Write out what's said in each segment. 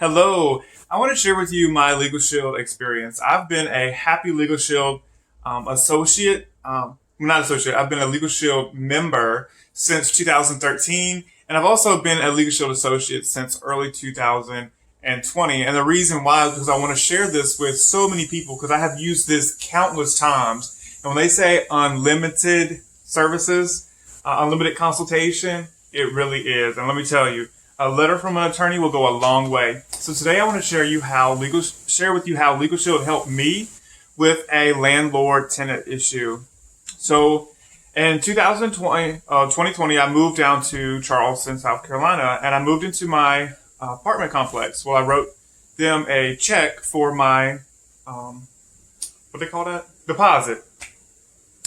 Hello. I want to share with you my Legalshield experience. I've been a happy Legalshield associate. Not associate. I've been a Legalshield member since 2013, and I've also been a Legalshield associate since early 2020. And the reason why is because I want to share this with so many people because I have used this countless times. And when they say unlimited services, unlimited consultation, it really is. And let me tell you, a letter from an attorney will go a long way. So today I want to share with you how Legalshield helped me with a landlord-tenant issue. So in 2020, I moved down to Charleston, South Carolina, and I moved into my apartment complex. Well, I wrote them a check for my, what they call that? Deposit.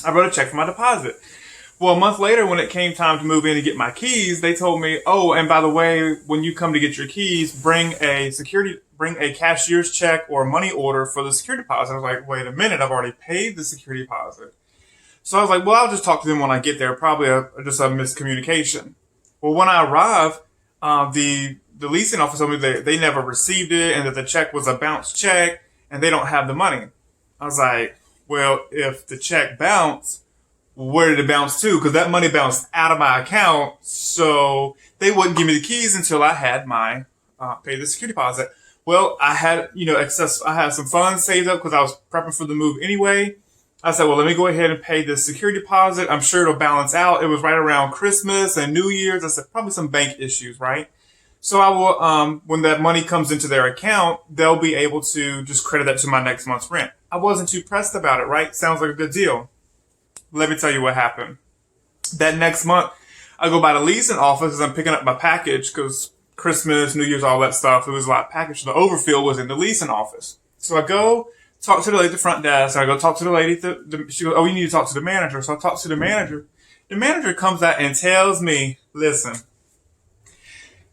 I wrote a check for my deposit. Well, a month later, when it came time to move in to get my keys, they told me, oh, and by the way, when you come to get your keys, bring a cashier's check or money order for the security deposit. I was like, wait a minute, I've already paid the security deposit. So I was like, well, I'll just talk to them when I get there. Probably just a miscommunication. Well, when I arrived, the leasing office told me they never received it and that the check was a bounced check and they don't have the money. I was like, well, if the check bounced, where did it bounce to? Because that money bounced out of my account, so they wouldn't give me the keys until I had my paid the security deposit. Well, I had I had some funds saved up because I was prepping for the move anyway. I said, well, let me go ahead and pay the security deposit. I'm sure it'll balance out. It was right around Christmas and New Year's. I said probably some bank issues, right? So I will, when that money comes into their account, they'll be able to just credit that to my next month's rent. I wasn't too pressed about it, right? Sounds like a good deal. Let me tell you what happened. That next month, I go by the leasing office as I'm picking up my package because Christmas, New Year's, all that stuff. It was a lot of package. The overfill was in the leasing office. So I go talk to the lady at the front desk. I go talk to the lady. She goes, oh, you need to talk to the manager. So I talk to the manager. The manager comes out and tells me, listen,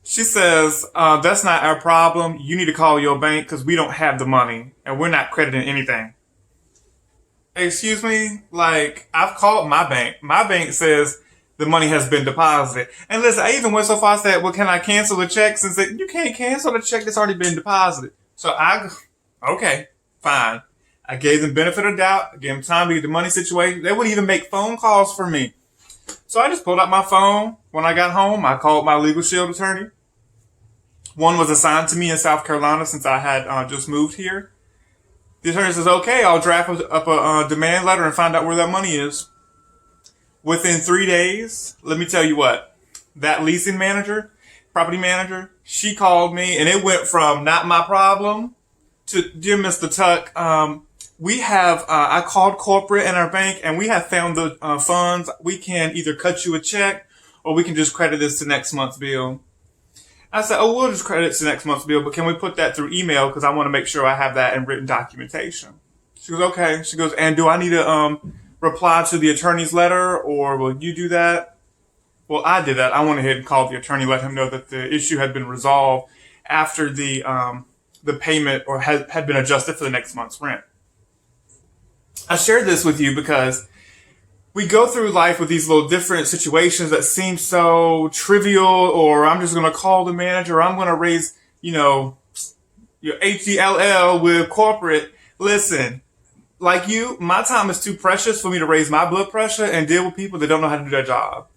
she says, that's not our problem. You need to call your bank because we don't have the money and we're not crediting anything. Excuse me? Like, I've called my bank. My bank says the money has been deposited. And listen, I even went so far as that, well, can I cancel the check? Since you can't cancel the check that's already been deposited. So okay, fine. I gave them benefit of doubt. I gave them time to get the money situation. They wouldn't even make phone calls for me. So I just pulled out my phone. When I got home, I called my Legalshield attorney. One was assigned to me in South Carolina since I had just moved here. The attorney says, okay, I'll draft up a demand letter and find out where that money is. Within 3 days, let me tell you what, that leasing manager, property manager, she called me and it went from not my problem to, dear Mr. Tuck, I called corporate and our bank and we have found the funds. We can either cut you a check or we can just credit this to next month's bill. I said, oh, we'll just credit to next month's bill, but can we put that through email? Because I want to make sure I have that in written documentation. She goes, okay. She goes, and do I need to reply to the attorney's letter or will you do that? Well, I did that. I went ahead and called the attorney, let him know that the issue had been resolved after the payment or had been adjusted for the next month's rent. I shared this with you because we go through life with these little different situations that seem so trivial, or I'm just going to call the manager, or I'm going to raise, your HDLL with corporate. Listen, like my time is too precious for me to raise my blood pressure and deal with people that don't know how to do their job.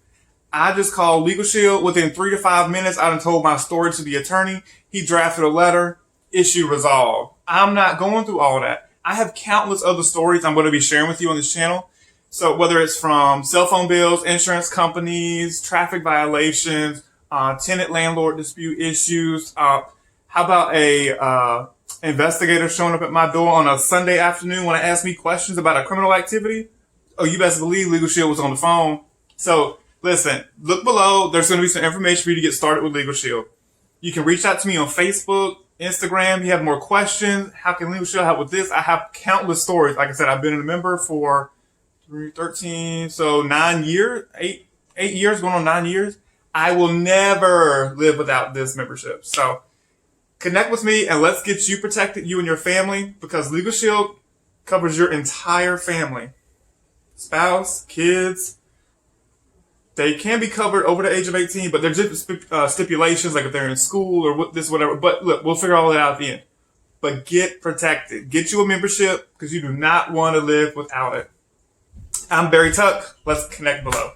I just called Legalshield. Within 3 to 5 minutes, I done told my story to the attorney. He drafted a letter, issue resolved. I'm not going through all that. I have countless other stories I'm going to be sharing with you on this channel. So whether it's from cell phone bills, insurance companies, traffic violations, tenant landlord dispute issues, how about a investigator showing up at my door on a Sunday afternoon when I asked me questions about a criminal activity? Oh, you best believe Legalshield was on the phone. So listen, look below. There's going to be some information for you to get started with Legalshield. You can reach out to me on Facebook, Instagram. You have more questions. How can Legalshield help with this? I have countless stories. Like I said, I've been a member for 13, so 9 years, 8 years, going on 9 years. I will never live without this membership. So connect with me and let's get you protected, you and your family, because Legalshield covers your entire family. Spouse, kids, They can be covered over the age of 18, but there's different stipulations, like if they're in school or whatever. But look, we'll figure all that out at the end. But get protected. Get you a membership because you do not want to live without it. I'm Barry Tuck. Let's connect below.